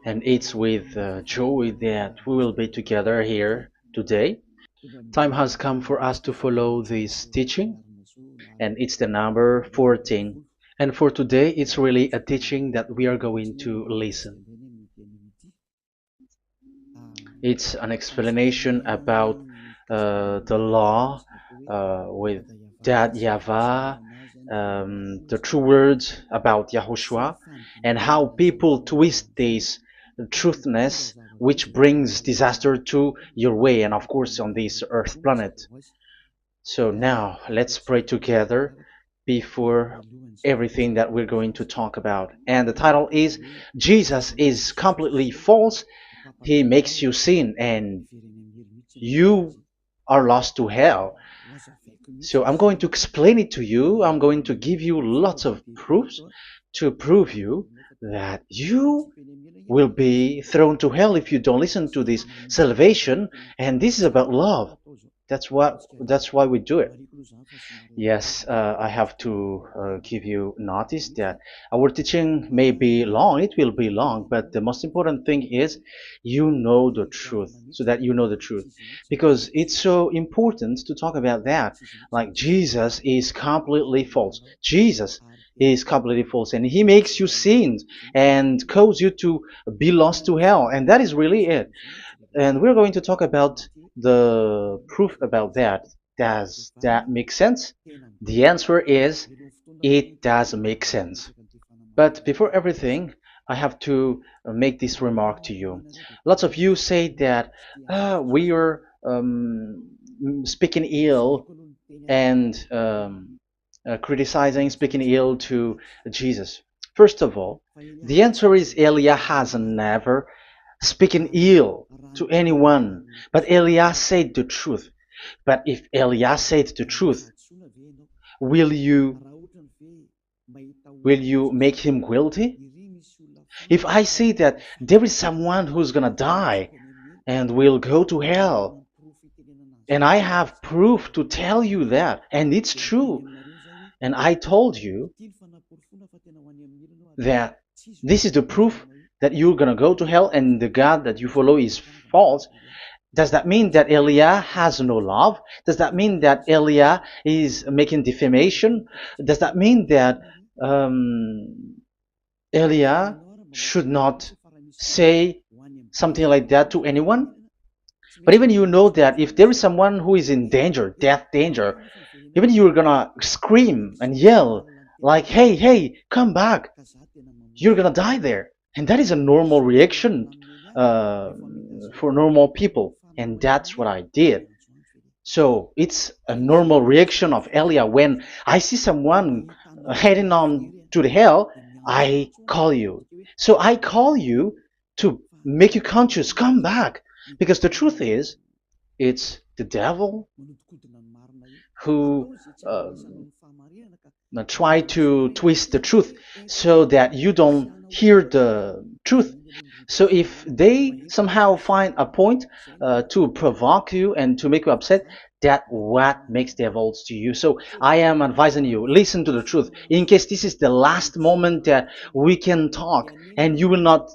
and it's with joy that we will be together here today. Time has come for us to follow this teaching, and it's the number 14. And for today, it's really a teaching that we are going to listen. It's an explanation about the law with that YAHVAH, the true words about YAHOSHUAH, and how people twist this truthness which brings disaster to your way and of course on this earth planet. So now let's pray together before everything that we're going to talk about. And the title is Jesus is completely false. He makes you sin and you are lost to hell. So I'm going to explain it to you. I'm going to give you lots of proofs to prove you that you will be thrown to hell if you don't listen to this salvation. And this is about love. That's why we do it. Yes, I have to give you notice that our teaching may be long, it will be long, but the most important thing is you know the truth, so that you know the truth. Because it's so important to talk about that. Like Jesus is completely false. Jesus is completely false, and he makes you sin and cause you to be lost to hell, and that is really it. And we're going to talk about the proof about that. Does that make sense? The answer is it does make sense. But before everything, I have to make this remark to you. Lots of you say that we are speaking ill and criticizing, speaking ill to Jesus. First of all, the answer is Elia has never speaking ill to anyone, but Elia said the truth. But if Elia said the truth, will you will you make him guilty? If I say that there is someone who's gonna die and will go to hell, and I have proof to tell you that, and it's true, and I told you that this is the proof that you're gonna go to hell and the God that you follow is false, does that mean that Elia has no love? Does that mean that Elia is making defamation? Does that mean that Elia should not say something like that to anyone? But even you know that if there is someone who is in danger, death danger, even you're gonna scream and yell like, hey, hey, come back. You're gonna die there. And that is a normal reaction for normal people. And that's what I did. So it's a normal reaction of Elia. When I see someone heading on to the hell, I call you. So I call you to make you conscious, come back. Because the truth is, it's the devil who try to twist the truth so that you don't hear the truth. So if they somehow find a point to provoke you and to make you upset, that what makes devils to you. So I am advising you, listen to the truth. In case this is the last moment that we can talk and you will not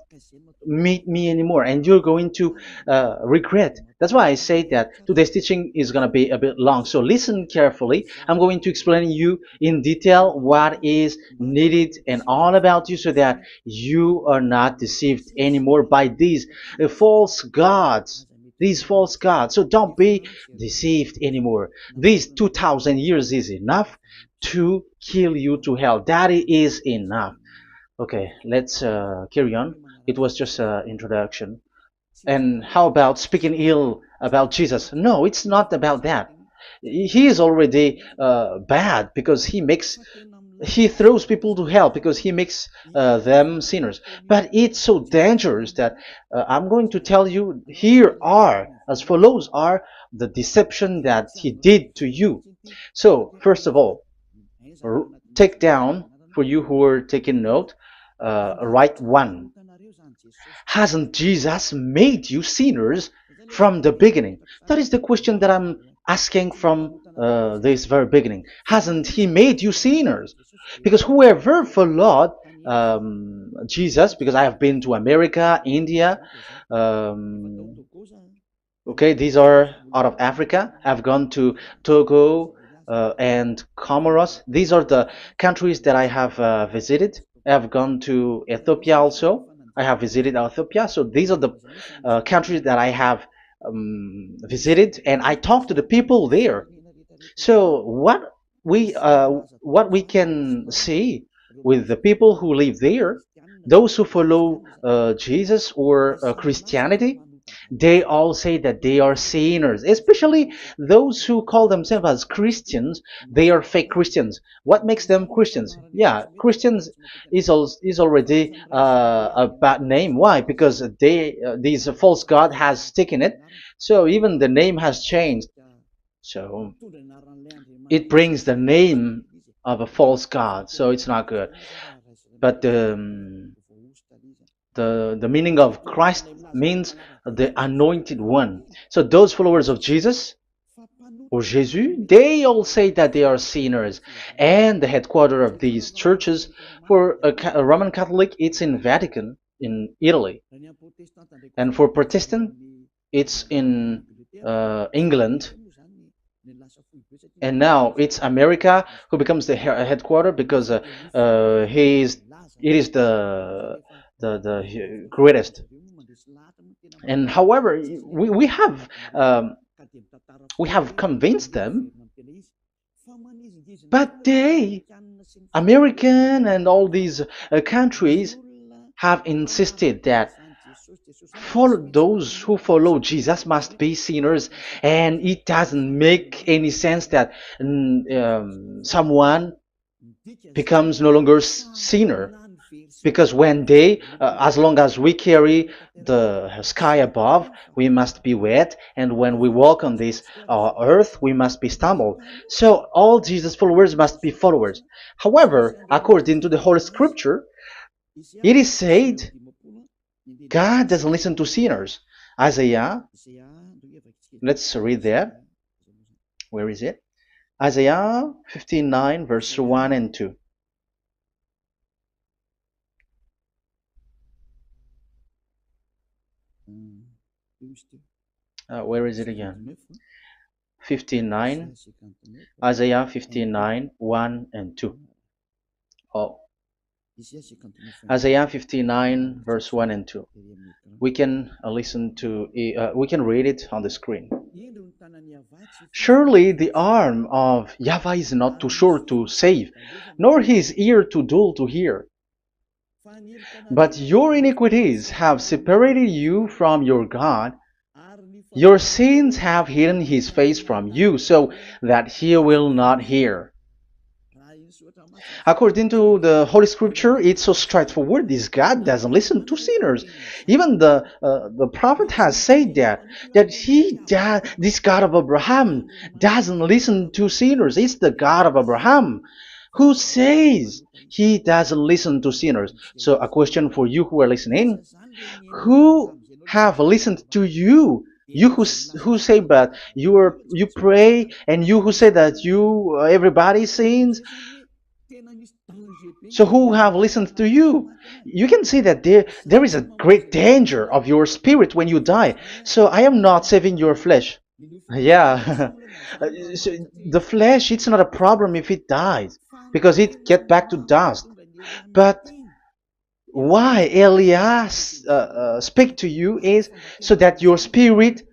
meet me anymore and you're going to regret. That's why I say that today's teaching is going to be a bit long, so listen carefully. I'm going to explain you in detail what is needed and all about you so that you are not deceived anymore by these false gods, so don't be deceived anymore. These 2000 years is enough to kill you to hell. That is enough. Okay, let's carry on. It was just an introduction. And how about speaking ill about Jesus? No, it's not about that. He is already bad because he throws people to hell because he makes them sinners. But it's so dangerous that I'm going to tell you here are as follows are the deception that he did to you. So first of all, take down for you who are taking note. Write one. Hasn't Jesus made you sinners from the beginning? That is the question that I'm asking from this very beginning. Hasn't he made you sinners? Because whoever followed Jesus, because I have been to America, India. Um, okay, these are out of Africa. I've gone to Togo and Comoros. These are the countries that I have visited. I have gone to Ethiopia also. I have visited Ethiopia. So these are the countries that I have visited, and I talked to the people there. So what we can see with the people who live there, those who follow Jesus or Christianity, they all say that they are sinners, especially those who call themselves as Christians. They are fake Christians. What makes them Christians? Yeah, Christians is already a bad name. Why? Because these false god has taken it. So even the name has changed. So it brings the name of a false god. So it's not good. But the meaning of Christ means the anointed one. So those followers of Jesus or Jesus, they all say that they are sinners. And the headquarters of these churches for a Roman Catholic, it's in Vatican in Italy, and for Protestant, it's in England. And now it's America who becomes the headquarters because he is it is the greatest. And however, we have convinced them, but they, American and all these countries, have insisted that those who follow Jesus must be sinners, and it doesn't make any sense that someone becomes no longer sinner, because when they as long as we carry the sky above, we must be wet, and when we walk on this earth, we must be stumbled. So all Jesus followers must be followers. However, according to the Holy Scripture, it is said God doesn't listen to sinners. Isaiah, let's read that. Where is it? Isaiah 59, verse 1 and 2. Where is it again? 59, Isaiah 59, 1 and 2. Oh, Isaiah 59, verse 1 and 2. We can we can read it on the screen. Surely the arm of Yahweh is not too short to save, nor his ear too dull to hear. But your iniquities have separated you from your God. Your sins have hidden his face from you, so that he will not hear. According to the Holy Scripture, it's so straightforward. This God doesn't listen to sinners. Even the prophet has said that this God of Abraham doesn't listen to sinners. It's the God of Abraham who says he doesn't listen to sinners. So a question for you who are listening: who have listened to you? You who say that you pray, and you who say that you everybody sins. So who have listened to you? You can see that there is a great danger of your spirit when you die. So I am not saving your flesh. Yeah. So the flesh, it's not a problem if it dies, because it get back to dust. But why Elias speak to you is so that your spirit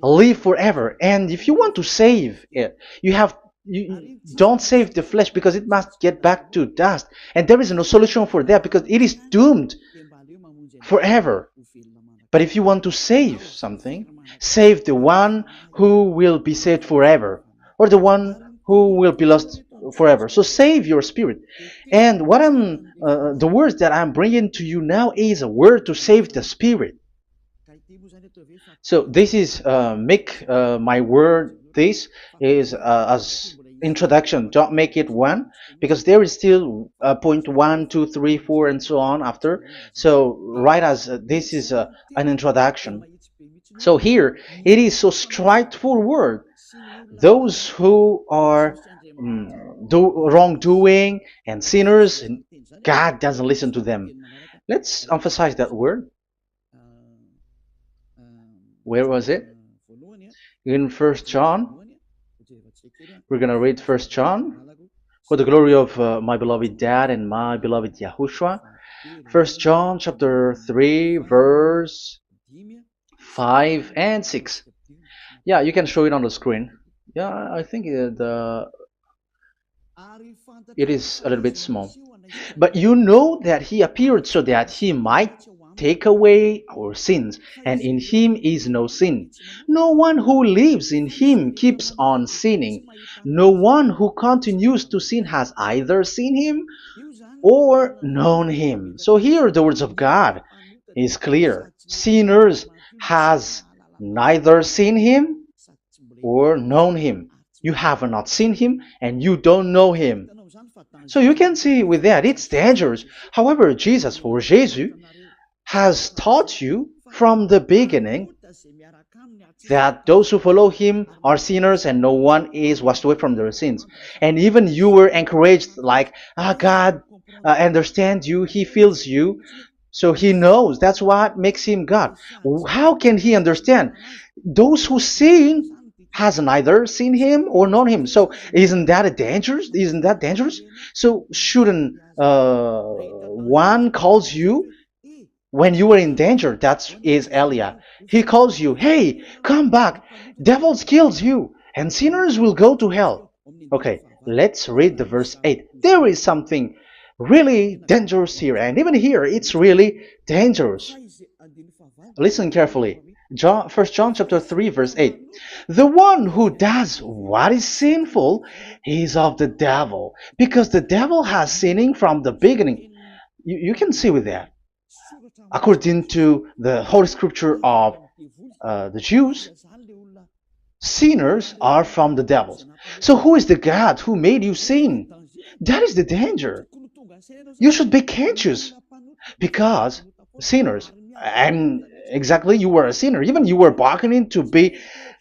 live forever. And if you want to save it, you don't save the flesh, because it must get back to dust, and there is no solution for that because it is doomed forever. But if you want to save something, save the one who will be saved forever, or the one who will be lost forever. So save your spirit. And the words that I'm bringing to you now is a word to save the spirit. So this is make my word. This is as introduction. Don't make it one, because there is still point one, two, three, four, and so on after. So right as this is an introduction. So here it is so straightforward. Those who are wrongdoing and sinners, God doesn't listen to them. Let's emphasize that word. Where was it? In First John. We're gonna read First John. For the glory of my beloved Dad and my beloved Yahushua. First John chapter 3, verse 5 and 6. Yeah, you can show it on the screen. Yeah, I think it is a little bit small. But you know that he appeared so that he might take away our sins, and in him is no sin. No one who lives in him keeps on sinning. No one who continues to sin has either seen him or known him. So here the words of God is clear. Sinners has neither seen him or known him. You have not seen him and you don't know him. So you can see with that it's dangerous. However, Jesus or Jesus has taught you from the beginning that those who follow him are sinners and no one is washed away from their sins. And even you were encouraged like, God understands you, he feels you, so he knows. That's what makes him God. How can he understand? Those who sin has neither seen him or known him. So isn't that a dangerous? Isn't that dangerous? So shouldn't one calls you when you were in danger? That is Elia. He calls you, hey, come back. Devils kills you, and sinners will go to hell. Okay, let's read the verse 8. There is something really dangerous here, and even here it's really dangerous. Listen carefully. First John chapter 3 verse 8. The one who does what is sinful is of the devil, because the devil has sinning from the beginning. You can see with that. According to the Holy Scripture of the Jews, sinners are from the devils. So who is the God who made you sin? That is the danger. You should be conscious because sinners, and exactly you were a sinner. Even you were bargaining to be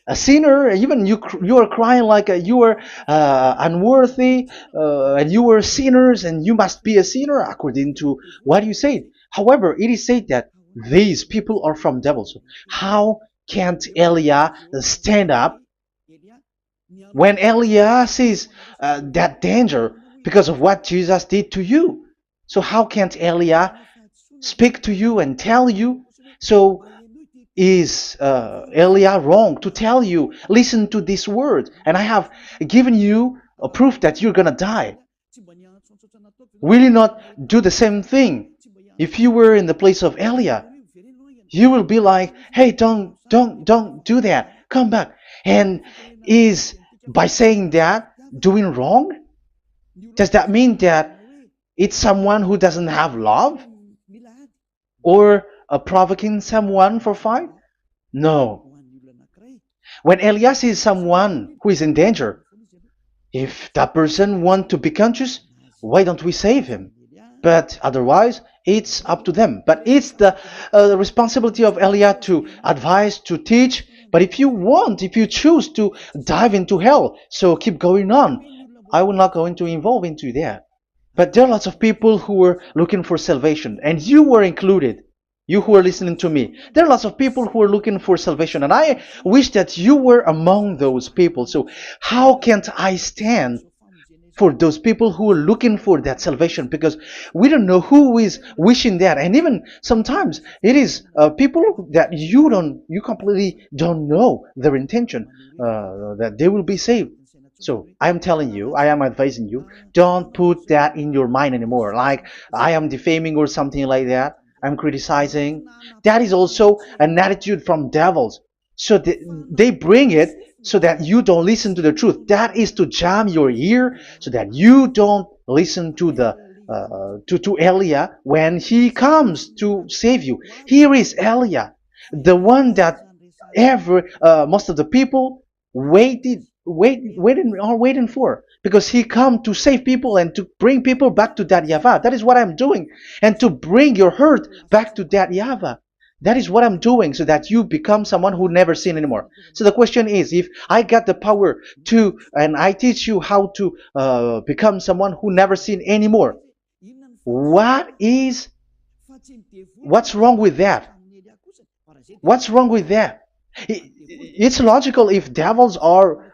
a sinner. Even you were crying like you were unworthy, and you were sinners, and you must be a sinner according to what you said. However, it is said that these people are from devils. How can't Elia stand up when Elia sees that danger because of what Jesus did to you? So how can't Elia speak to you and tell you? So is Elia wrong to tell you, listen to this word, and I have given you a proof that you're gonna die? Will you not do the same thing? If you were in the place of Elia, you will be like, hey, don't do that, come back. And is by saying that doing wrong? Does that mean that it's someone who doesn't have love? Or provoking someone for fight? No. When Elias is someone who is in danger, if that person wants to be conscious, why don't we save him? But otherwise, it's up to them. But it's the responsibility of Elia to advise, to teach. But if you choose to dive into hell, so keep going on. I will not go into involve into that. But there are lots of people who were looking for salvation, and you were included. You who are listening to me, there are lots of people who are looking for salvation, and I wish that you were among those people. So how can't I stand for those people who are looking for that salvation? Because we don't know who is wishing that, and even sometimes it is people that you completely don't know their intention that they will be saved. So I am telling you, I am advising you, don't put that in your mind anymore. Like I am defaming or something like that. I'm criticizing. That is also an attitude from devils. So they bring it so that you don't listen to the truth. That is to jam your ear so that you don't listen to the to Elia when he comes to save you. Here is Elia, the one that most of the people waiting for, because he come to save people and to bring people back to that YAHVAH. That is what I'm doing, and to bring your hurt back to that YAHVAH. That is what I'm doing, so that you become someone who never sin anymore. So the question is, if I got the power to, and I teach you how to become someone who never sin anymore, what is What's wrong with that? What's wrong with that? It's logical if devils are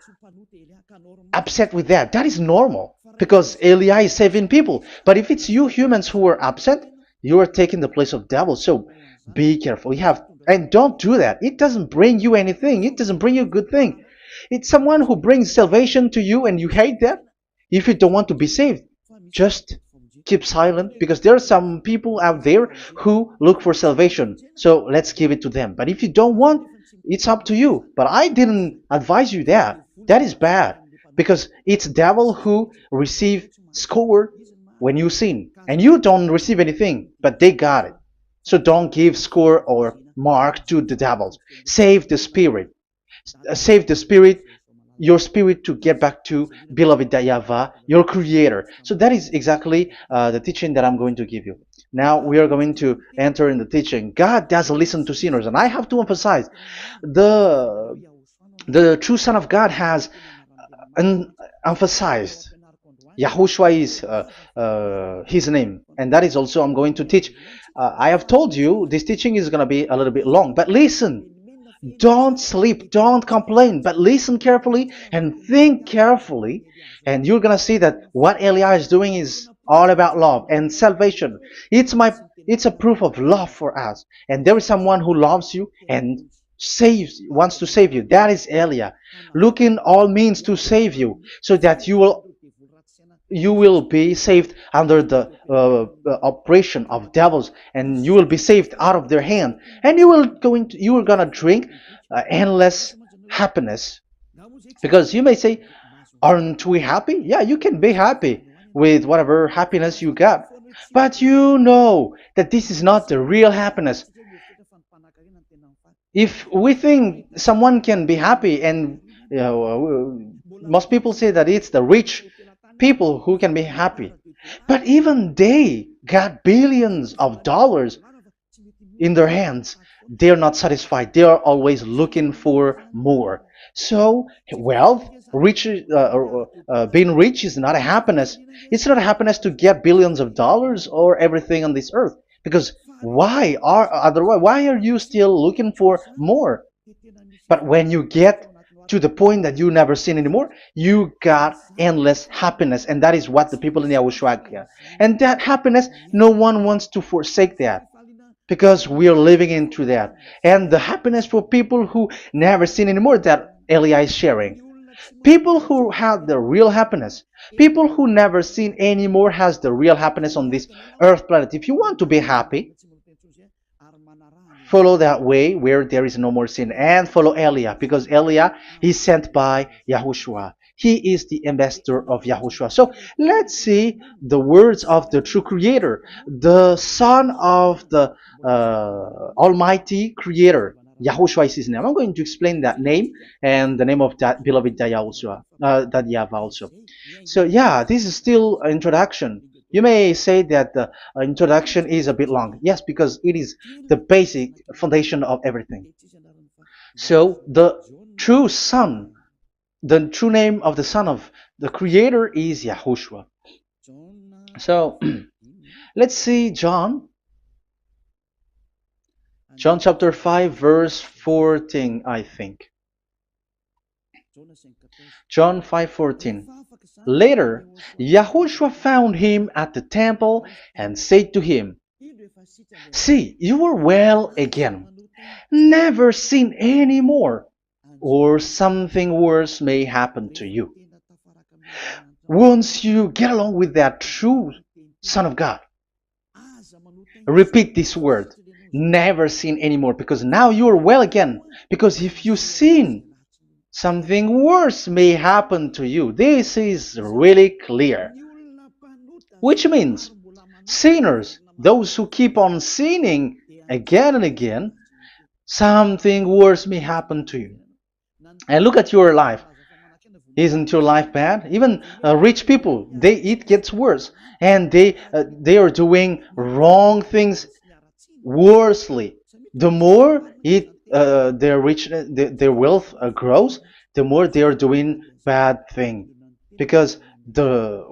upset with that. That is normal because Eli is saving people. But if it's you humans who are upset, you are taking the place of devils. So be careful. You have and don't do that. It doesn't bring you anything. It doesn't bring you a good thing. It's someone who brings salvation to you and you hate that. If you don't want to be saved, just keep silent because there are some people out there who look for salvation. So let's give it to them. But if you don't want, it's up to you. But I didn't advise you that. That is bad because it's devil who receive score when you sin and you don't receive anything, but they got it. So don't give score or mark to the devils. Save the spirit. Save the spirit, your spirit to get back to beloved Yahweh, your creator. So that is exactly the teaching that I'm going to give you. Now we are going to enter in the teaching. God doesn't listen to sinners, and I have to emphasize the the true Son of God has emphasized. Yahushua is his name, and that is also I'm going to teach. I have told you this teaching is going to be a little bit long, but listen. Don't sleep, don't complain, but listen carefully and think carefully, and you're gonna see that what Eli is doing is all about love and salvation. It's a proof of love for us, and there is someone who loves you and wants to save you. That is Elia, looking all means to save you, so that you will be saved under the oppression of devils, and you will be saved out of their hand, and you are gonna drink endless happiness. Because you may say, aren't we happy? Yeah, you can be happy with whatever happiness you got, but you know that this is not the real happiness. If we think someone can be happy, and most people say that it's the rich people who can be happy, but even they got billions of dollars in their hands, they're not satisfied. They are always looking for more. So wealth, being rich is not a happiness. It's not a happiness to get billions of dollars or everything on this earth. Because why are you still looking for more? But when you get to the point that you never sin anymore, you got endless happiness, and that is what the people in Yahushua get. And that happiness, no one wants to forsake that because we are living into that. And the happiness for people who never sin anymore that Eli is sharing. People who have the real happiness, people who never sin anymore has the real happiness on this earth planet. If you want to be happy, follow that way where there is no more sin and follow Elia because Elia is sent by Yahushua. He is the ambassador of Yahushua. So let's see the words of the true creator, the son of the almighty creator. Yahushua is his name. I'm going to explain that name and the name of that beloved Yahushua, that Yahweh also. So yeah, this is still an introduction. You may say that the introduction is a bit long. Yes, because it is the basic foundation of everything. So true son, the true name of the son of the creator is Yahushua. So let's see John chapter 5 verse 14, I think. John 5:14. Later, Yahushua found him at the temple and said to him, "See, you are well again. Never sin any more, or something worse may happen to you." Once you get along with that true Son of God, repeat this word. Never sin anymore, because now you are well again. Because if you sin, something worse may happen to you. This is really clear. Which means sinners, those who keep on sinning again and again, something worse may happen to you. And look at your life. Isn't your life bad? Even rich people, it gets worse, and they are doing wrong things worsely. The more their their wealth grows, the more they are doing bad thing, because the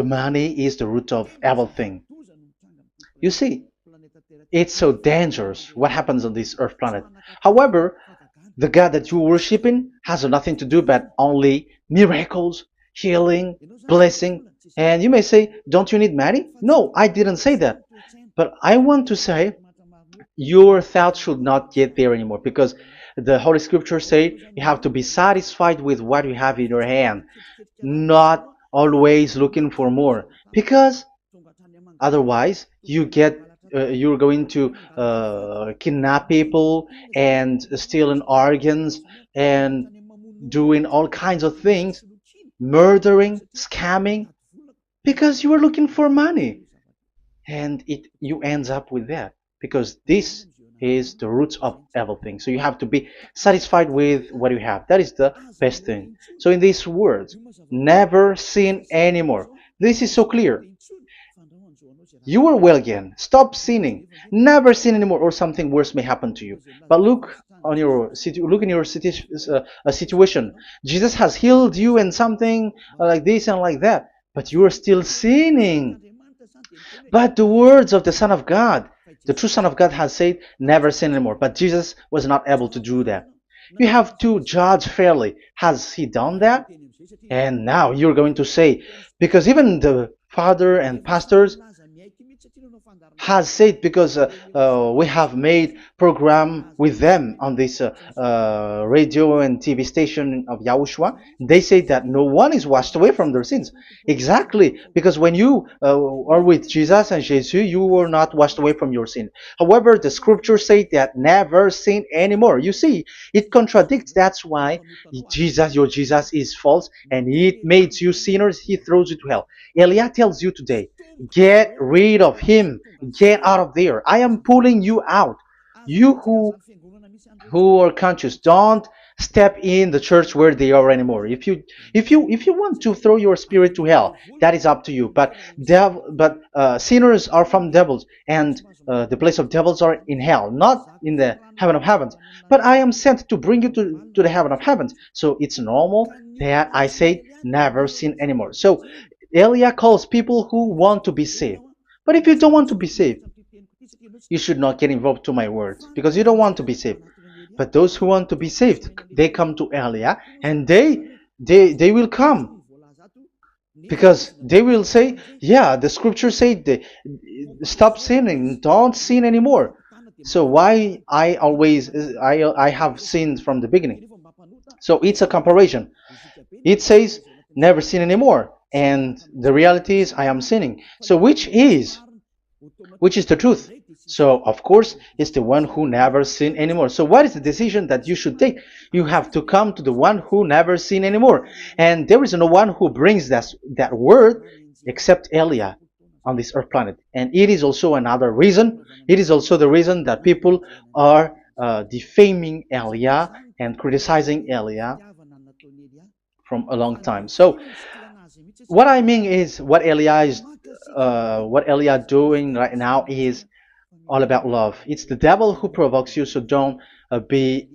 money is the root of everything. You see, It's so dangerous what happens on this earth planet. However, the God that you're worshiping has nothing to do but only miracles, healing, blessing. And you may say, don't you need money? No, I didn't say that. But I want to say your thoughts should not get there anymore, because the Holy Scripture say you have to be satisfied with what you have in your hand, not always looking for more, because otherwise you're going to kidnap people and stealing organs and doing all kinds of things, murdering, scamming, because you are looking for money, and it you ends up with that, because this is the roots of everything. So you have to be satisfied with what you have. That is the best thing. So in these words, never sin anymore, this is so clear. You are well again. Stop sinning. Never sin anymore, or something worse may happen to you. But look in your situation. Jesus has healed you and something like this and like that, but you are still sinning. But the words of the Son of God, the true Son of God, has said, never sin anymore. But Jesus was not able to do that. You have to judge fairly. Has he done that? And now you're going to say, because even the father and pastors has said, because we have made program with them on this radio and TV station of Yahushua, they say that no one is washed away from their sins. Exactly, because when you are with Jesus and Jesus, you were not washed away from your sin. However, the scriptures say that never sin anymore. You see, it contradicts. That's why your Jesus is false, and it makes you sinners. He throws you to hell. Elia tells you today, get rid of him. Get out of there. I am pulling you out. You who are conscious, don't step in the church where they are anymore. If you want to throw your spirit to hell, that is up to you. But sinners are from devils, and the place of devils are in hell, not in the heaven of heavens. But I am sent to bring you to the heaven of heavens. So it's normal that I say never sin anymore. So Elia calls people who want to be saved. But if you don't want to be saved, you should not get involved to my words, because you don't want to be saved. But those who want to be saved, they come to Elia, and they will come, because they will say, yeah, the scriptures say stop sinning, don't sin anymore. So why I have sinned from the beginning? So it's a comparison. It says never sin anymore, and the reality is I am sinning. So which is the truth? So of course it's the one who never sin anymore. So what is the decision that you should take? You have to come to the one who never sin anymore, and there is no one who brings that word except Elia on this earth planet. And it is also another reason. It is also the reason that people are defaming Elia and criticizing Elia from a long time. So what I mean is what Elia doing right now is all about love. It's the devil who provokes you, so don't be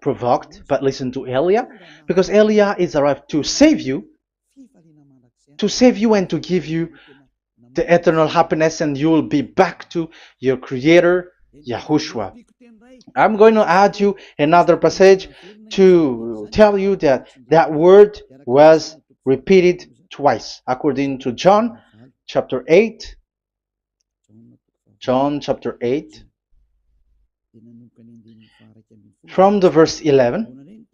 provoked, but listen to Elia, because Elia is arrived to save you and to give you the eternal happiness, and you will be back to your creator, Yahushua. I'm going to add you another passage to tell you that that word was repeated twice, according to John chapter 8. John chapter 8, from the verse 11.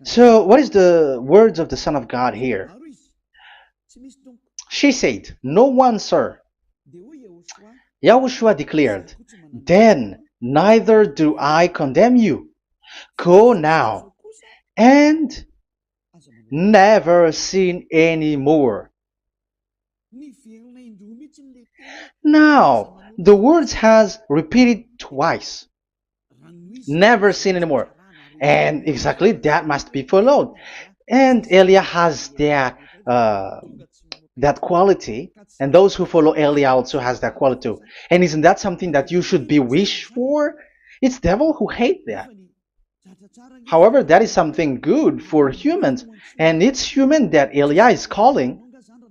So what is the words of the Son of God here? She said, no one, sir. Yahushua declared, then neither do I condemn you. Go now and never sin anymore. Now, the words has repeated twice. Never sin anymore. And exactly that must be followed. And Elia has that quality, and those who follow Elia also has that quality too. And isn't that something that you should be wish for? It's devil who hate that. However, that is something good for humans, and it's human that Elia is calling.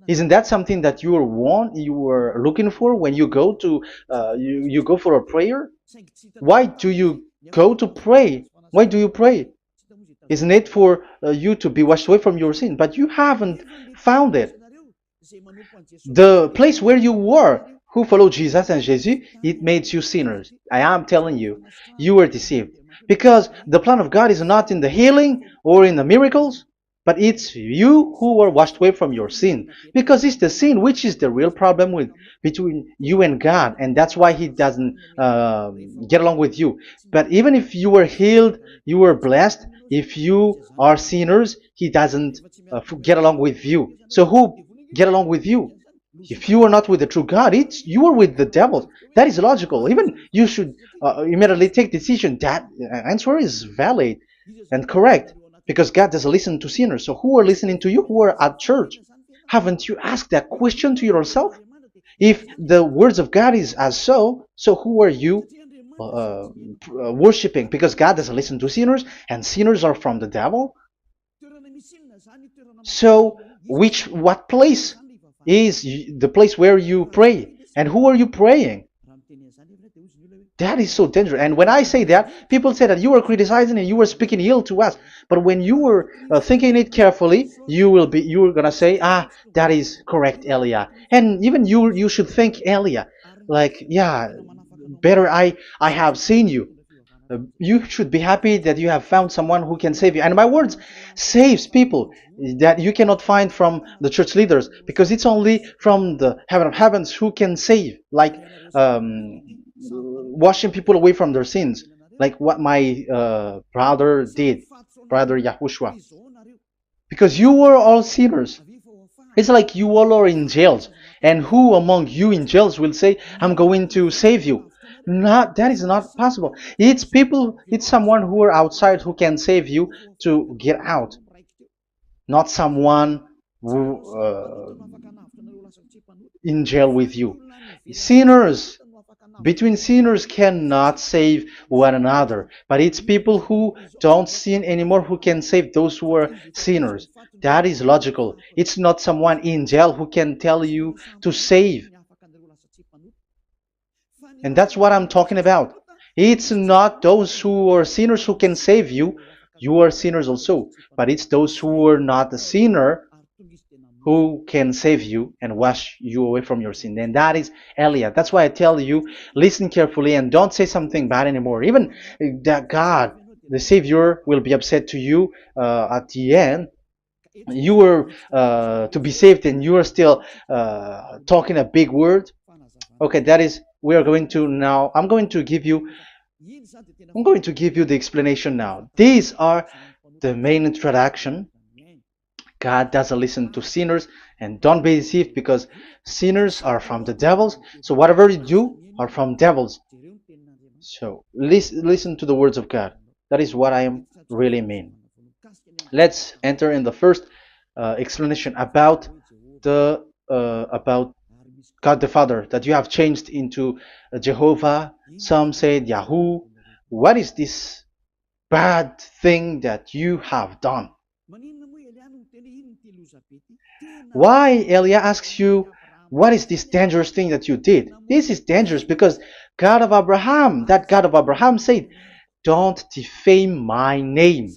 Isn't that something that you were looking for when you go to you go for a prayer? Why do you go to pray? Why do you pray? Isn't it for you to be washed away from your sin? But you haven't found it. The place where you were, who followed Jesus and Jesus, it made you sinners. I am telling you, you were deceived. Because the plan of God is not in the healing or in the miracles, but it's you who were washed away from your sin. Because it's the sin which is the real problem with between you and God, and that's why He doesn't get along with you. But even if you were healed, you were blessed. If you are sinners, He doesn't get along with you. So who get along with you? If you are not with the true God, it's you are with the devil. That is logical. Even you should immediately take decision. That answer is valid and correct because God doesn't listen to sinners. So who are listening to you? Who are at church? Haven't you asked that question to yourself? If the words of God is as so who are you worshiping? Because God doesn't listen to sinners, and sinners are from the devil. So, what place is the place where you pray, and who are you praying? That is so dangerous. And when I say that, people say that you were criticizing and you were speaking ill to us. But when you were thinking it carefully, you were gonna say, that is correct, Elia. And even you should think Elia, like, yeah, better I have seen you. You should be happy that you have found someone who can save you. And my words saves people that you cannot find from the church leaders because it's only from the heaven of heavens who can save. Like washing people away from their sins, like what my brother did, brother YAHOSHUAH. Because you were all sinners. It's like you all are in jails. And who among you in jails will say, I'm going to save you? Not, that is not possible. It's people, it's someone who are outside who can save you to get out. Not someone who in jail with you. Sinners, between sinners cannot save one another, but it's people who don't sin anymore who can save those who are sinners. That is logical. It's not someone in jail who can tell you to save. And that's what I'm talking about. It's not those who are sinners who can save you. You are sinners also. But it's those who are not a sinner who can save you and wash you away from your sin. And that is Eliah. That's why I tell you, listen carefully and don't say something bad anymore. Even that God, the Savior, will be upset to you at the end. You were to be saved and you are still talking a big word. Okay, that is, we are going to now, I'm going to give you the explanation now. These are the main introduction. God doesn't listen to sinners, and don't be deceived because sinners are from the devils. So whatever you do are from devils. So listen to the words of God. That is what I am really mean. Let's enter in the first explanation about about God the Father that you have changed into Jehovah. Some said Yahoo. What is this bad thing that you have done? Why Elia asks you, what is this dangerous thing that you did? This is dangerous because God of Abraham, that God of Abraham said, don't defame my name.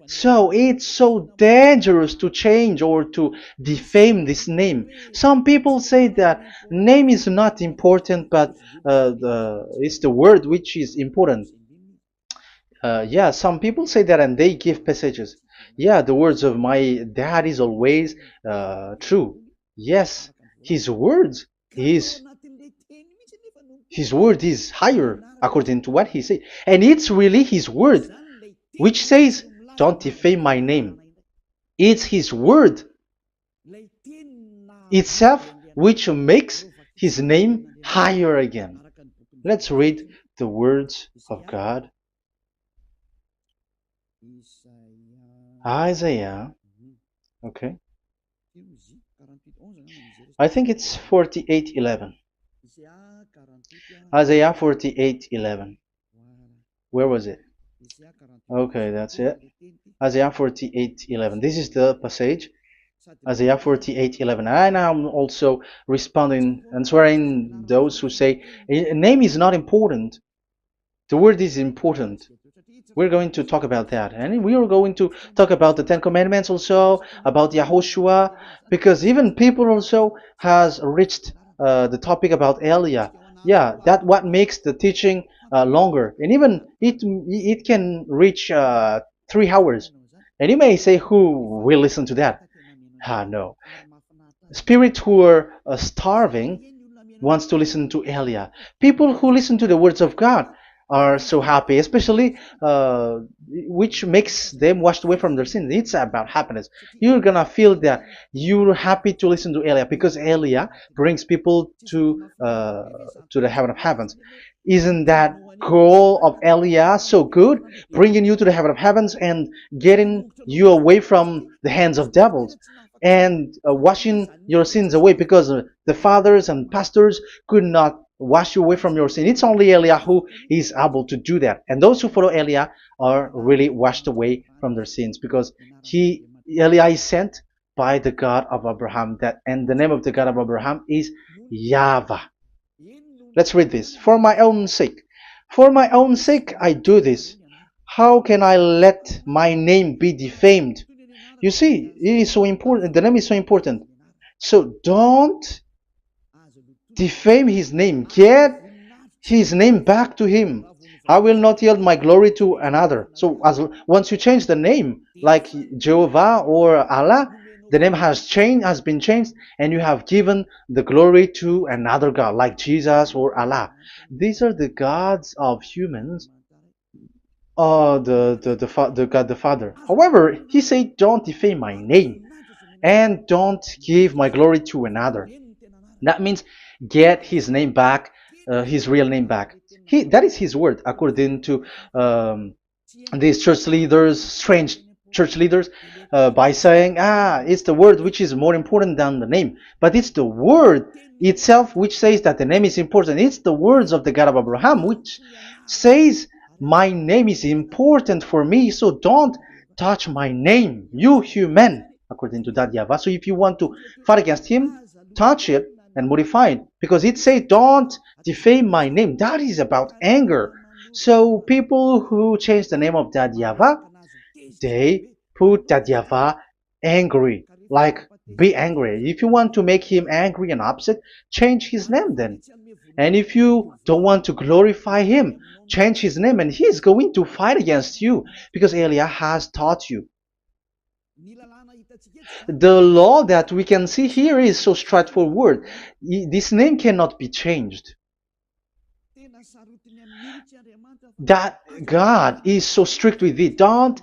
So it's so dangerous to change or to defame this name. Some people say that name is not important, but it's the word which is important. Yeah, some people say that and they give passages. Yeah, the words of my dad is always true. Yes, his words is his word is higher according to what he said, and it's really his word which says, "Don't defame my name." It's his word itself which makes his name higher again. Let's read the words of God. Isaiah, okay. I think it's 48:11. Isaiah 48:11. Where was it? Okay, that's it. Isaiah 48:11. This is the passage. Isaiah 48:11. And I'm also responding, answering those who say a name is not important. The word is important. We're going to talk about that. And we are going to talk about the Ten Commandments also, about Yahushua, because even people also has reached the topic about Elia. Yeah, that what makes the teaching longer. And even it can reach 3 hours. And you may say, who will listen to that? Ah, no. Spirits who are starving wants to listen to Elia. People who listen to the words of God are so happy, especially which makes them washed away from their sins. It's about happiness. You're gonna feel that you're happy to listen to Elia because Elia brings people to the heaven of heavens. Isn't that goal of Elia so good, bringing you to the heaven of heavens and getting you away from the hands of devils? And washing your sins away because the fathers and pastors could not wash you away from your sin. It's only Elia who is able to do that. And those who follow Elia are really washed away from their sins because Elia is sent by the God of Abraham. And the name of the God of Abraham is YAHVAH. Let's read this. For my own sake. For my own sake I do this. How can I let my name be defamed? You see, it is so important. The name is so important. So don't defame his name. Get his name back to him. I will not yield my glory to another. So once you change the name, like Jehovah or Allah, the name has been changed, and you have given the glory to another God, like Jesus or Allah. These are the gods of humans, the God the Father. However, he said, "Don't defame my name, and don't give my glory to another." That means get his name back, his real name back. That is his word, according to um, these church leaders, strange church leaders, by saying, it's the word which is more important than the name. But it's the word itself which says that the name is important. It's the words of the God of Abraham which says, my name is important for me, so don't touch my name, you human, according to that YAHVAH. So if you want to fight against him, touch it and modify it, because it says, don't defame my name. That is about anger. So people who change the name of that YAHVAH, they put that YAHVAH angry, like be angry. If you want to make him angry and upset, change his name then. And if you don't want to glorify him, change his name, and he's going to fight against you because Elia has taught you. The law that we can see here is so straightforward. This name cannot be changed. That God is so strict with it. Don't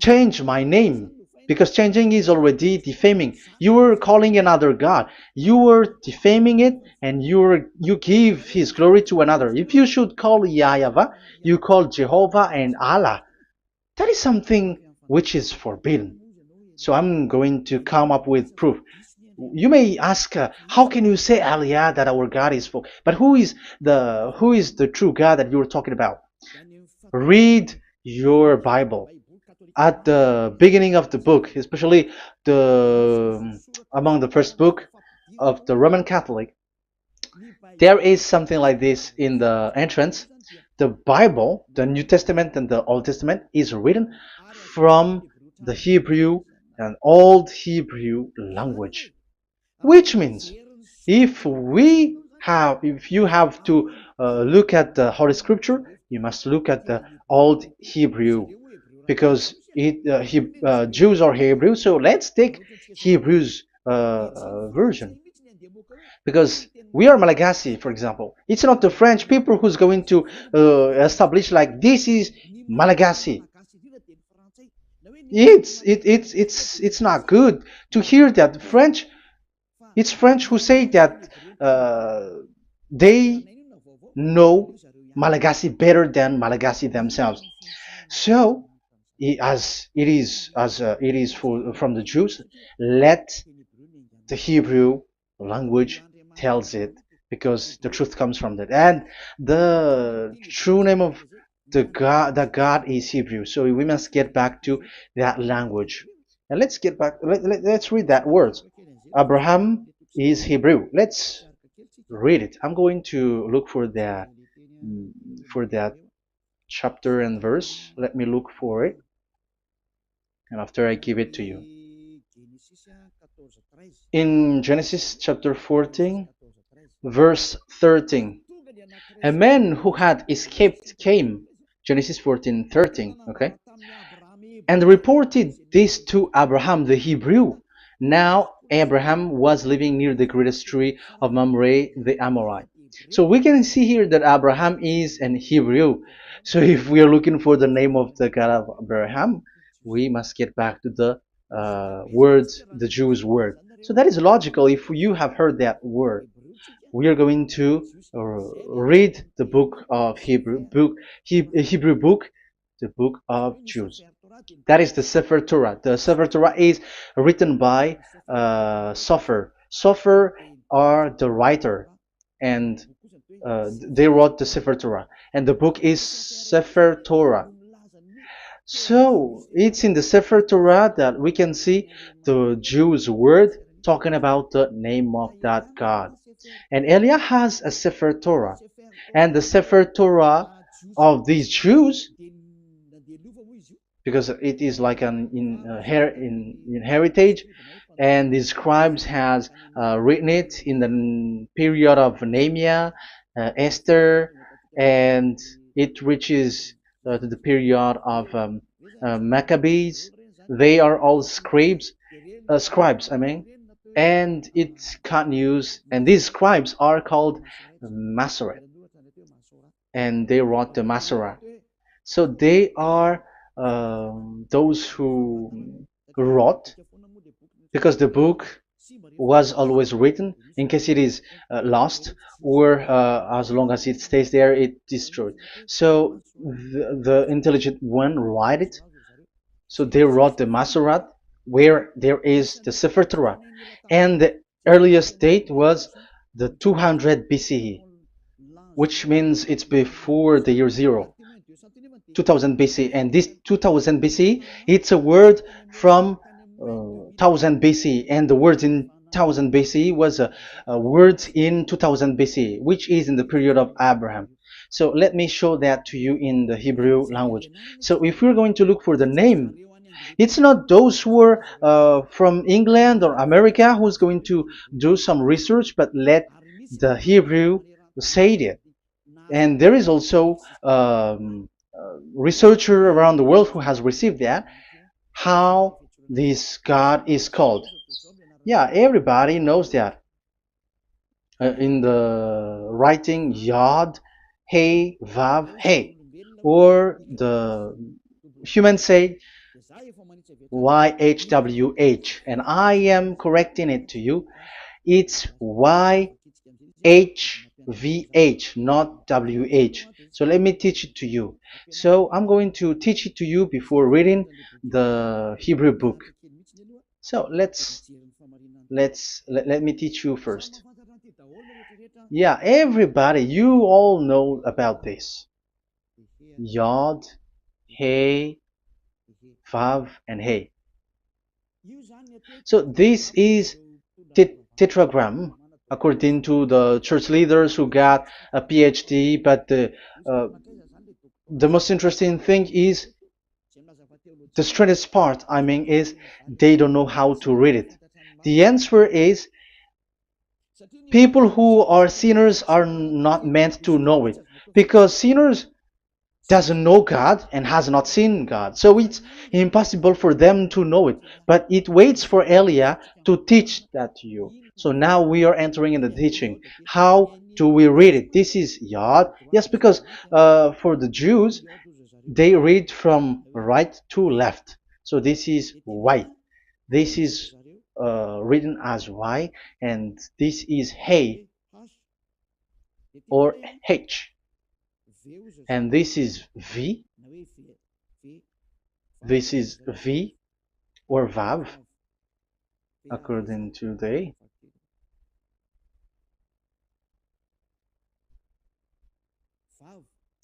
change my name, because changing is already defaming. You are calling another God. You are defaming it, and you give his glory to another. If you should call YAHVAH, you call Jehovah and Allah. That is something which is forbidden. So I'm going to come up with proof. You may ask, how can you say, Aliyah, that our God is full? But who is the true God that you're talking about? Read your Bible. At the beginning of the book, especially among the first book of the Roman Catholic, there is something like this in the entrance. The Bible, the New Testament and the Old Testament, is written from the Hebrew and Old Hebrew language, which means if you have to look at the Holy Scripture, you must look at the Old Hebrew, because Jews are Hebrew. So let's take Hebrew's version, because we are Malagasy, for example. It's not the French people who's going to establish like this is Malagasy. It's not good to hear that French. It's French who say that they know Malagasy better than Malagasy themselves. So, as it is from the Jews, let the Hebrew language tells it, because the truth comes from that, and the true name of the God is Hebrew. So we must get back to that language. And let's get back. Let's read that word. Abraham is Hebrew. Let's read it. I'm going to look mm, for that chapter and verse. Let me look for it, and after I give it to you. In Genesis chapter 14, verse 13, a man who had escaped came, Genesis 14:13, okay, and reported this to Abraham the Hebrew. Now Abraham was living near the great tree of Mamre the Amorite. So we can see here that Abraham is an Hebrew. So if we are looking for the name of the God of Abraham, we must get back to the word, the Jewish word. So that is logical. If you have heard that word, we are going to read the book of Hebrew book, the book of Jews. That is the Sefer Torah. The Sefer Torah is written by Sofer. Sofer are the writer, and they wrote the Sefer Torah, and the book is Sefer Torah. So it's in the Sefer Torah that we can see the Jews' word talking about the name of that God. And Elia has a Sefer Torah, and the Sefer Torah of these Jews, because it is like an in heritage, and the scribes has written it in the period of Nehemiah, Esther, and it reaches to the period of Maccabees. They are all scribes, I mean, and it continues, and these scribes are called Masoret, and they wrote the Masorah. So they are those who wrote, because the book was always written in case it is lost, or as long as it stays there, it destroyed. So the intelligent one write it. So they wrote the Masorat, where there is the Sefer Torah, and the earliest date was the 200 BCE, which means it's before the year zero. 2000 BC, and this 2000 BC, it's a word from 1000 BC, and the word in 1000 BC was a word in 2000 BC, which is in the period of Abraham. So let me show that to you in the Hebrew language. So if we're going to look for the name, it's not those who are from England or America who's going to do some research, but let the Hebrew say it. And there is also researcher around the world who has received that, how this God is called. Yeah, everybody knows that. In the writing Yod, Hey, Vav, Hey, or the human say YHWH, and I am correcting it to you. It's YHVH, not WH. So let me teach it to you. So I'm going to teach it to you before reading the Hebrew book. So let me teach you first. Yeah, everybody, you all know about this. Yod, Hey, Vav, and Hey. So this is tetragram, according to the church leaders who got a PhD. But the most interesting thing is, the strangest part, I mean, is they don't know how to read it. The answer is, people who are sinners are not meant to know it, because sinners doesn't know God and has not seen God. So it's impossible for them to know it. But it waits for Elia to teach that to you. So now we are entering in the teaching. How do we read it? This is Yod. Yes, because for the Jews, they read from right to left. So this is Y. This is written as Y, and this is Hey or H. And this is V. This is V or Vav, according to the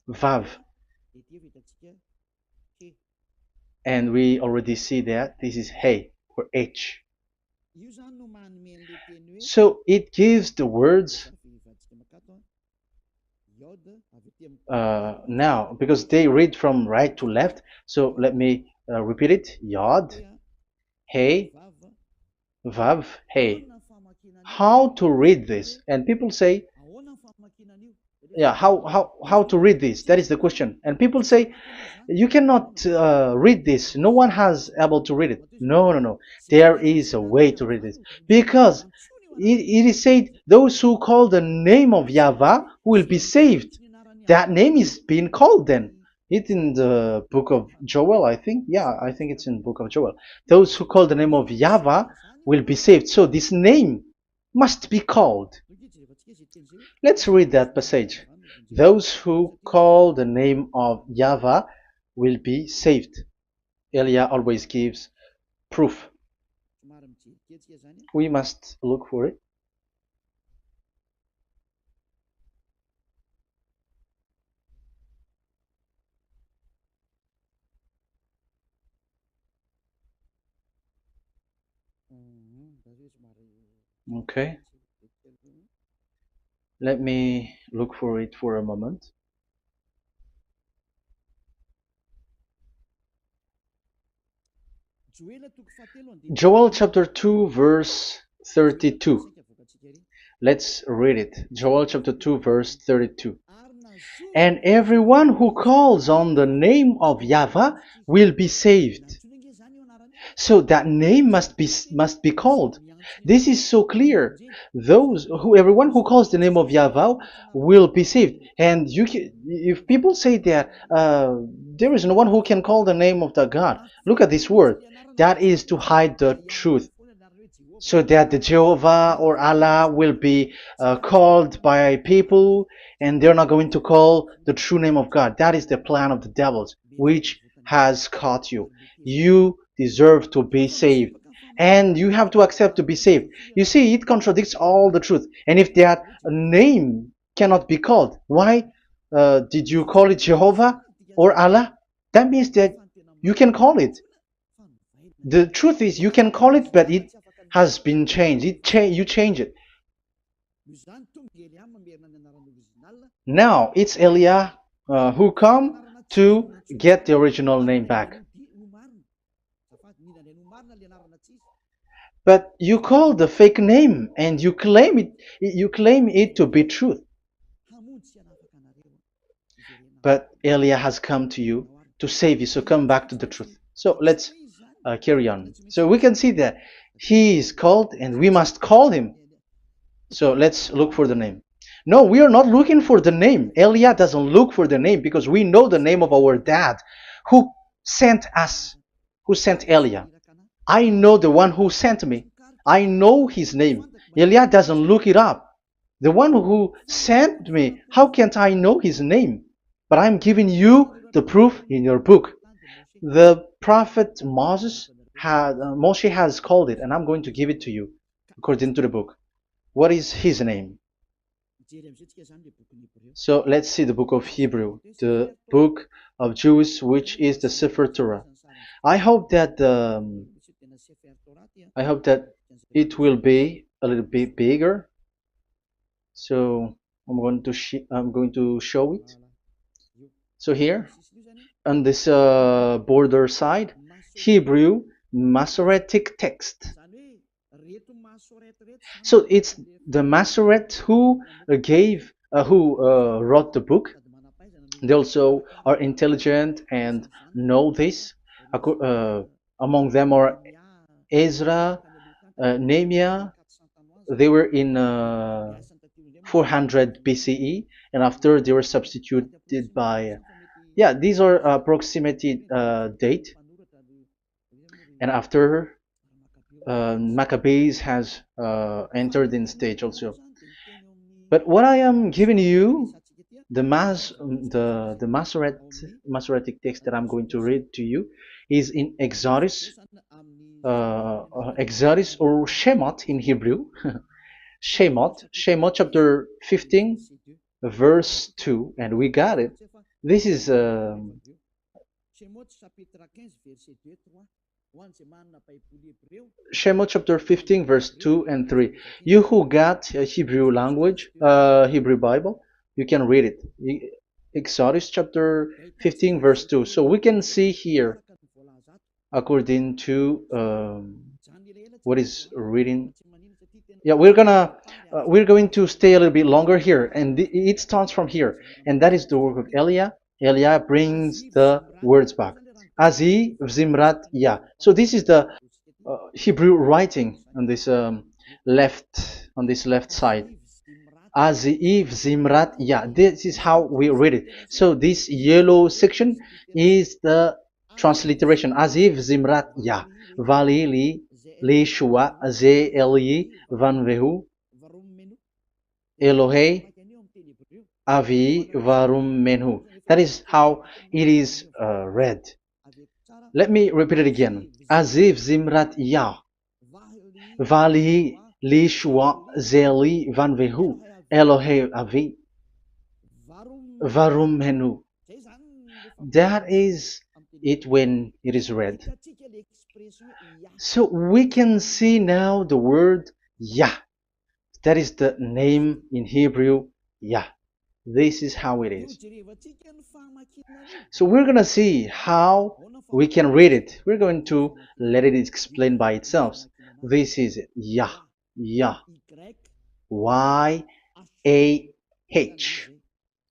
Vav. And we already see that this is Hey. or H. So it gives the words now because they read from right to left. So let me repeat it. Yod, Hey, Vav, Hey. How to read this? And people say, yeah, how to read this? That is the question. And people say, you cannot read this. No one has able to read it. No, no, no. There is a way to read this because it is said those who call the name of Yahweh will be saved. That name is being called then. It's in the book of Joel, I think. Yeah, I think it's in the book of Joel. Those who call the name of Yahweh will be saved. So this name must be called. Let's read that passage. Those who call the name of Yahweh will be saved. Elia always gives proof. We must look for it. Okay. Let me look for it for a moment. Joel chapter 2 verse 32. Let's read it. Joel chapter 2 verse 32. And everyone who calls on the name of Yahweh will be saved. So that name must be called. This is so clear. Everyone who calls the name of Yahweh will be saved. And if people say that there is no one who can call the name of the God, look at this word. That is to hide the truth, so that the Jehovah or Allah will be called by people, and they're not going to call the true name of God. That is the plan of the devils, which has caught you. You deserve to be saved, and you have to accept to be saved. You see, it contradicts all the truth. And if that name cannot be called, why did you call it Jehovah or Allah? That means that you can call it. The truth is, you can call it, but it has been changed. You change it. Now it's Elia who come to get the original name back. But you call the fake name and you claim it to be truth. But Elia has come to you to save you, so come back to the truth. So let's carry on. So we can see that he is called and we must call him. So let's look for the name. No, we are not looking for the name. Elia doesn't look for the name because we know the name of our dad who sent us, who sent Elia. I know the one who sent me. I know his name. Elia doesn't look it up. The one who sent me, how can't I know his name? But I'm giving you the proof in your book. The prophet Moshe has called it, and I'm going to give it to you according to the book. What is his name? So let's see the book of Hebrew, the book of Jews, which is the Sefer Torah. I hope that it will be a little bit bigger. So I'm going to show it. So here on this border side, Hebrew Masoretic text. So it's the Masoret who wrote the book. They also are intelligent and know this. Among them are Ezra, Nehemiah. They were in 400 BCE, and after they were substituted by, yeah, these are approximated date. And after Maccabees has entered in stage also. But what I am giving you, the Masoretic text that I'm going to read to you, is in Exodus, Exodus or Shemot in Hebrew, Shemot chapter 15, verse 2, and we got it. This is Shemot chapter 15 verse 2 and 3. You who got a Hebrew language, Hebrew Bible, you can read it. Exodus chapter 15 verse 2. So we can see here according to what is reading. Yeah, we're going to stay a little bit longer here, and it starts from here, and that is the work of Eliah. Eliah brings the words back. Azi Zimrat Ya. So this is the Hebrew writing on this left side. Aziv Zimrat Ya. This is how we read it. So this yellow section is the transliteration. Aziv Zimrat Ya. Vali li shua ze eli van vehu Elohei avi varum menhu. That is how it is read. Let me repeat it again. Aziv Zimrat Ya. Vali li shua ze eli van vehu Elohei avi varum menhu. That is it when it is read. So we can see now the word Yah. That is the name in Hebrew, Yah. This is how it is. So we're going to see how we can read it. We're going to let it explain by itself. This is it. Yah. Yah. Y-A-H.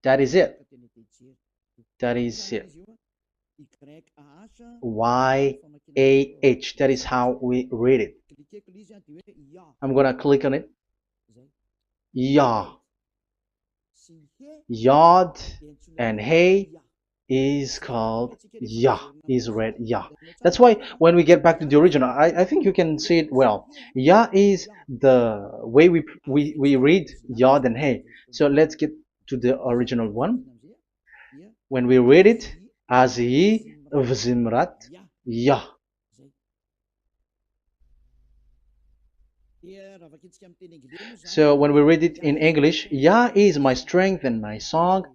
That is it. That is it. Y-A-H. That is how we read it. I'm going to click on it. Yah. Yod and Hey is called Yah, is read Yah. That's why when we get back to the original, I think you can see it well. Yah is the way we read Yod and Hey. So let's get to the original one. When we read it, Azi Vzimrat Yah. So when we read it in English, Yah is my strength and my song.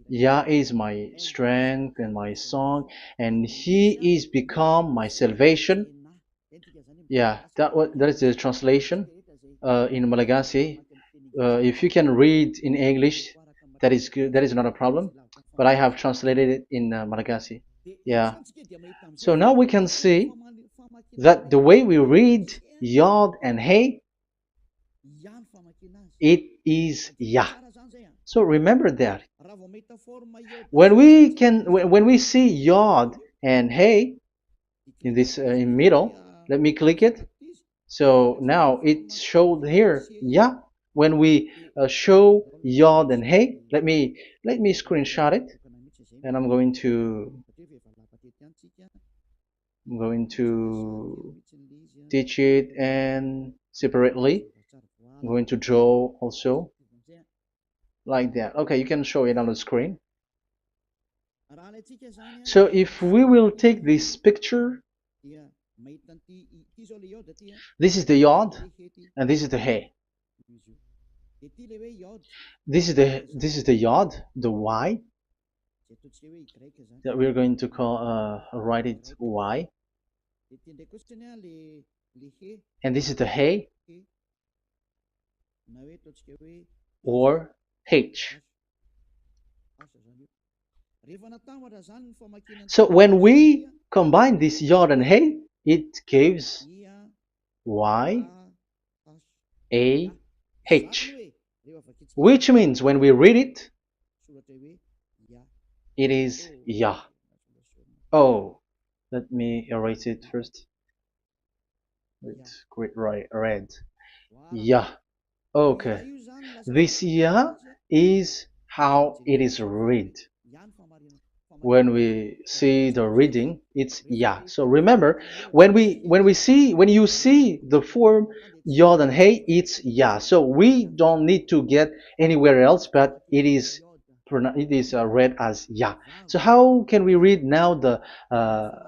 Yah is my strength and my song, and He is become my salvation. Yeah, that is the translation in Malagasy. If you can read in English, that is good. That is not a problem. But I have translated it in Malagasy. Yeah. So now we can see that the way we read Yod and Hey, it is Yah. So remember that. When we see Yod and Hey in this in middle, let me click it. So now it showed here Yah. When we show Yod and Hey, let me screenshot it, and I'm going to teach it and separately. I'm going to draw also like that. Okay, you can show it on the screen. So if we will take this picture, this is the Yod and this is the Hey. This is the Yod, the Y, that we're going to call write it Y. And this is the Hey or H. So when we combine this Yod and Hey, it gives Y A H, which means when we read it, it is Yah. Oh, let me erase it first with great red. Yah. Okay. This Yah is how it is read. When we see the reading, it's Yah. So remember, when you see the form Yod and Hey, it's Yah. So we don't need to get anywhere else, but it is read as Yah. So how can we read now the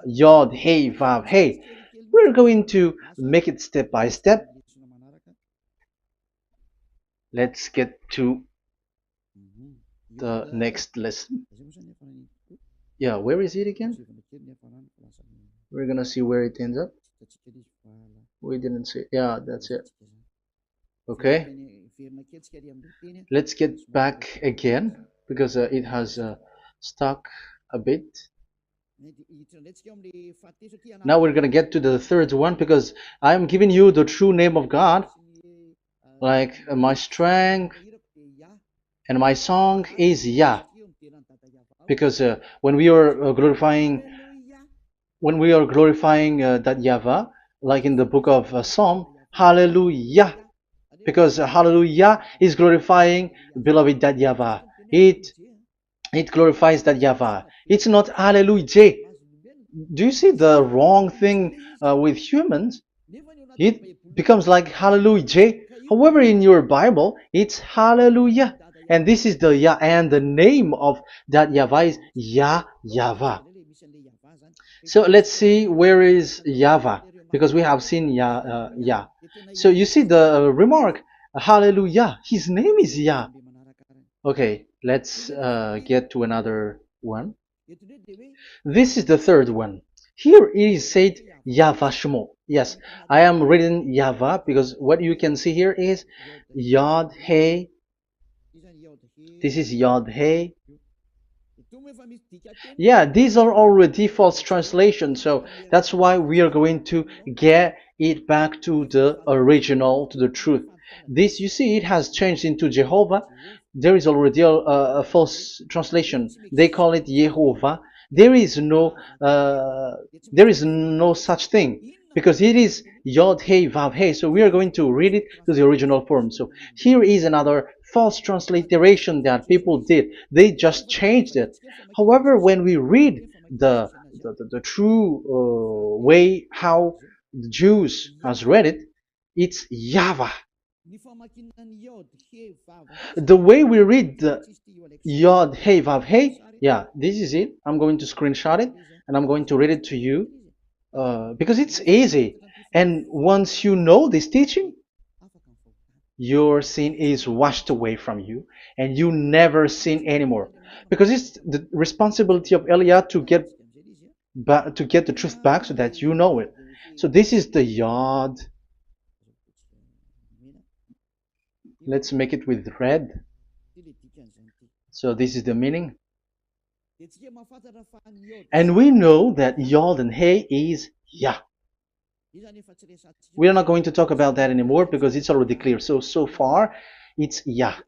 Yod, Hey, Vav, Hey? We're going to make it step by step. Let's get to the next lesson. Yeah, where is it again? We're gonna see where it ends up. We didn't see. Yeah, that's it. Okay, let's get back again because it has stuck a bit. Now we're gonna get to the third one because I'm giving you the true name of God, like my strength and my song is Yah. Because when we are glorifying that Yahweh, like in the book of Psalm, Hallelujah, because Hallelujah is glorifying beloved that Yahweh. It glorifies that Yahweh. It's not Hallelujah. Do you see the wrong thing with humans? It becomes like Hallelujah. However, in your Bible, it's Hallelujah. And this is the Yah, and the name of that Yahweh is Yahvah. So let's see where is Yahvah, because we have seen Yah. So you see the remark, Hallelujah. His name is Yah. Okay, let's get to another one. This is the third one. Here it is said YAHVAH. Yes, I am reading Yahvah because what you can see here is Yod Hey. This is Yod Hey. Yeah, these are already false translations, so that's why we are going to get it back to the original, to the truth. This, you see, it has changed into Jehovah. There is already a false translation. They call it Yehovah. There is no, uh, there is no such thing because it is Yod Hey Vav Hey. So we are going to read it to the original form. So here is another false transliteration that people did. They just changed it. However, when we read the true way how the Jews has read it, it's Yahvah. The way we read the Yod Hey Vav Hey, yeah, this is it. I'm going to screenshot it and I'm going to read it to you because it's easy. And once you know this teaching, your sin is washed away from you and you never sin anymore. Because it's the responsibility of Eliah to get the truth back so that you know it. So this is the Yod. Let's make it with red. So this is the meaning. And we know that Yod and Hey is Yah. We are not going to talk about that anymore because it's already clear. So far, it's Yah.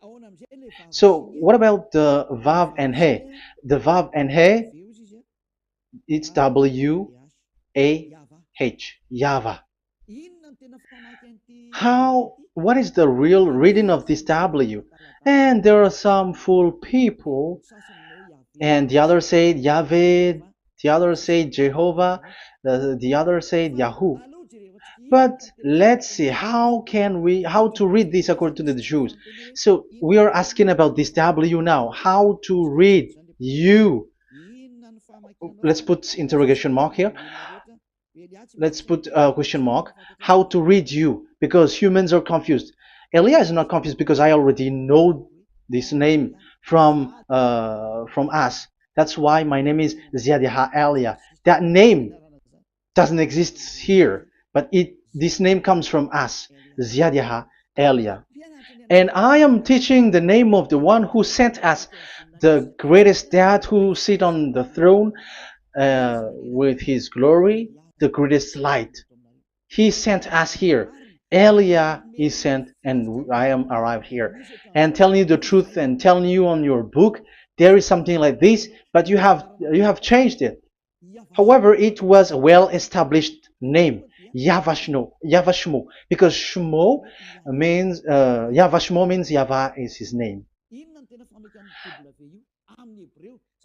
So what about the Vav and He? The Vav and He, it's W-A-H, Yahvah. What is the real reading of this W? And there are some fool people, and the others say Yahweh, the others say Jehovah, the others say Yahoo. But let's see how to read this according to the Jews. So we are asking about this W now. How to read you? Let's put interrogation mark here. Let's put a question mark. How to read you? Because humans are confused. Elia is not confused because I already know this name from us. That's why my name is Ziadiha Elia. That name doesn't exist here, but this name comes from us, Ziadiha Elia. And I am teaching the name of the one who sent us, the greatest dad who sit on the throne with his glory, the greatest light. He sent us here. Elia is sent, and I am arrived here. And telling you the truth and telling you on your book, there is something like this, but you have changed it. However, it was a well-established name, YAHVAH, because Shmo means YAHVAH means Yahvah is his name.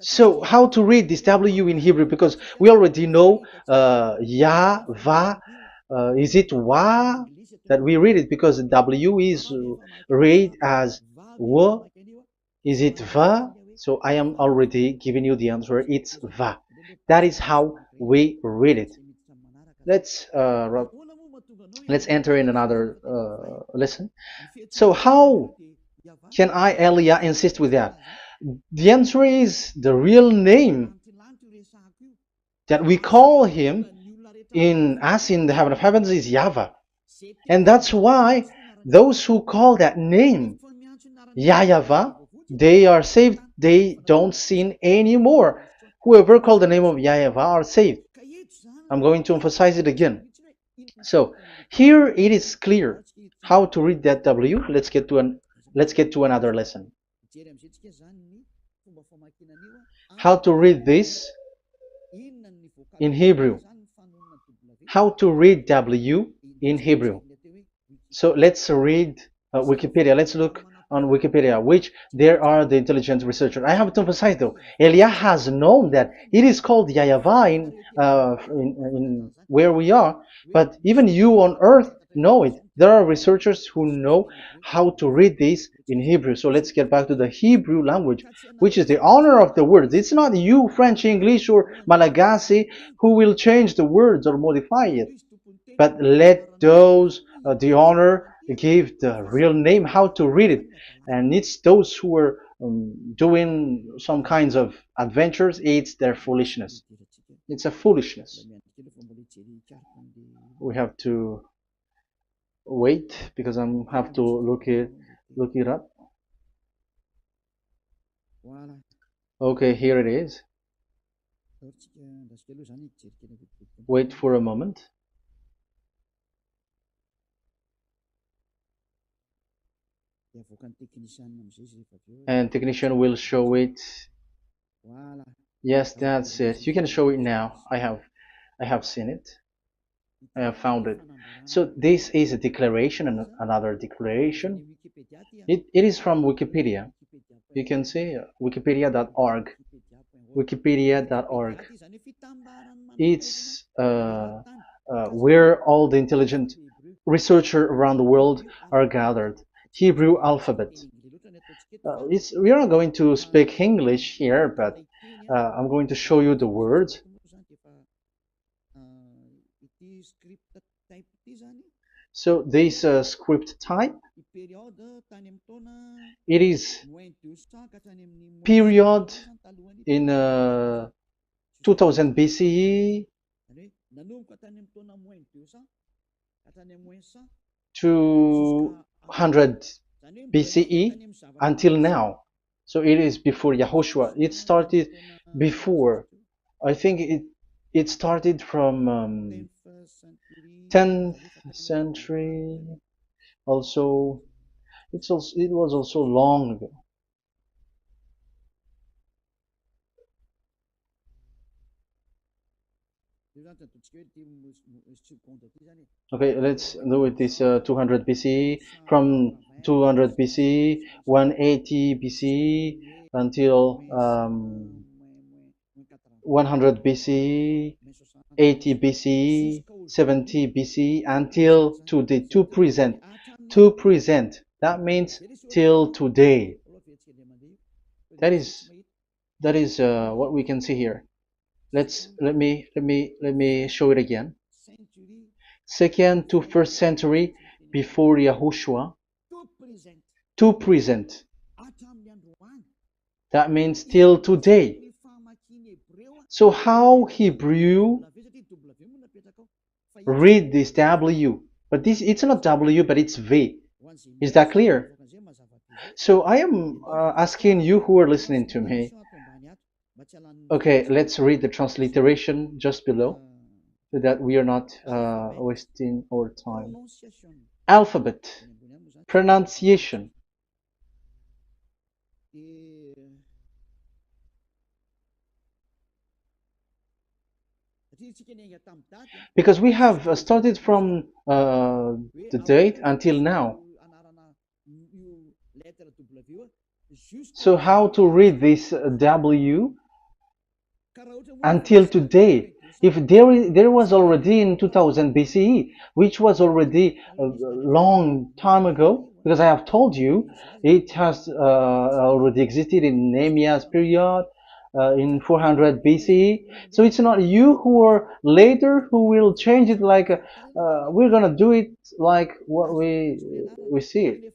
So how to read this W in Hebrew? Because we already know Yahvah. Is it Wa that we read it? Because W is read as W. Is it Va? So I am already giving you the answer. It's Va. That is how we read it. Let's enter in another lesson. So how can I, Elia, insist with that? The answer is the real name that we call him in as in the heaven of heavens is YAHVAH. And that's why those who call that name YAHVAH, they are saved. They don't sin anymore. Whoever called the name of YAHVAH are saved. I'm going to emphasize it again. So here it is clear how to read that W. Let's get to another lesson. How to read this in Hebrew. How to read W in Hebrew. So let's read Wikipedia. Let's look on Wikipedia, which there are the intelligent researchers. I have to emphasize though, Elia has known that it is called YAHVAH in where we are, but even you on earth know it. There are researchers who know how to read this in Hebrew. So let's get back to the Hebrew language, which is the honor of the words. It's not you, French, English, or Malagasy, who will change the words or modify it. But let those the honor give the real name, how to read it. And it's those who are doing some kinds of adventures, it's their foolishness. It's a foolishness. We have to wait because I have to look it up. Okay, here it is. Wait for a moment. And technician will show it. Yes, that's it. You can show it now. I have seen it. I have found it. So this is a declaration and another declaration. It is from Wikipedia. You can see wikipedia.org. Wikipedia.org. It's where all the intelligent researchers around the world are gathered. Hebrew alphabet. We are not going to speak English here, but I'm going to show you the words. So this script type, it is period in 2000 BCE, 200 BCE until now. So it is before Yahushua. It started before. I think it started from 10th century. Also, it was also long ago. Okay, let's do it this 200 BCE, from 200 BCE, 180 BCE until 100 BCE, 80 BCE, 70 BCE until today, to present. To present. That means till today. That is what we can see here. Let me show it again. Second to first century before Yahushua. To present. That means till today. So how Hebrew read this W? But it's not W, but it's V. Is that clear? So I am asking you who are listening to me. Okay, let's read the transliteration just below so that we are not wasting our time. Alphabet, pronunciation. Because we have started from the date until now. So how to read this W until today? If there was already in 2000 BCE, which was already a long time ago, because I have told you it has already existed in Nehemiah's period, in 400 BCE. So it's not you who are later who will change it like we're gonna do it like what we see it.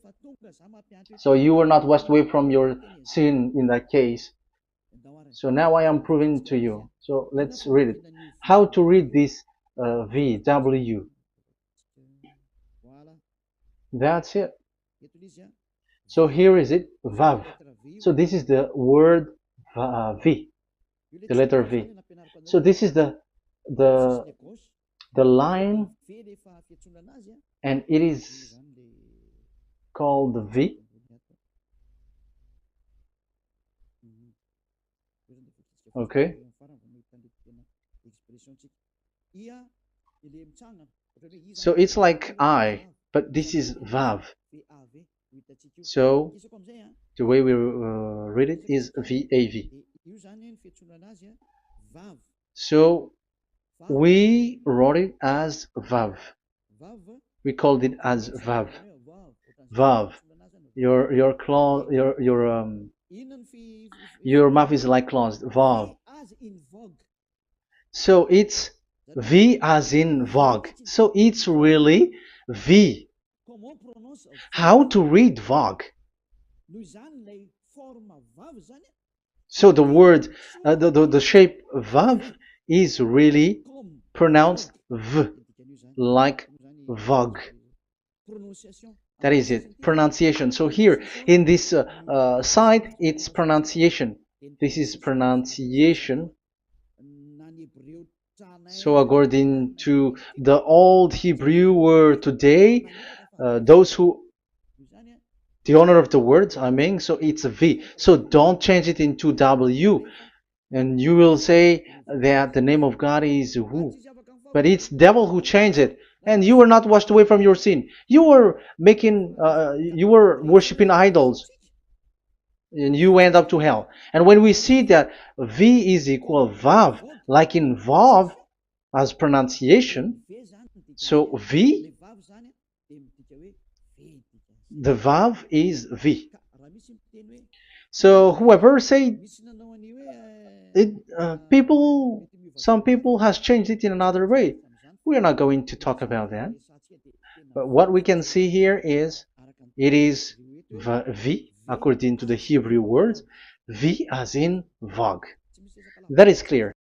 So you were not washed away from your sin in that case. So now I am proving to you. So let's read it. How to read this V, W. That's it. So here is it, Vav. So this is the word V, the letter V. So this is the the line, and it is called V. Okay. So it's like I, but this is Vav. So the way we read it is VAV. So we wrote it as Vav. We called it as Vav. Vav. Your claw, your mouth is like closed. Vav. So it's V as in Vogue. So it's really V. How to read Vogue? So the word, the shape Vav is really pronounced V, like Vogue. That is it, pronunciation. So here in this side, it's pronunciation. This is pronunciation. So according to the old Hebrew word today, those who, the owner of the word, I mean, so it's a V. So don't change it into W. And you will say that the name of God is who? But it's devil who changed it. And you were not washed away from your sin. You were you were worshiping idols. And you end up to hell. And when we see that V is equal Vav, like in Vav as pronunciation, so V, the Vav is V. So whoever say it, some people has changed it in another way. We are not going to talk about that. But what we can see here is it is V, according to the Hebrew word, V as in Vogue. That is clear.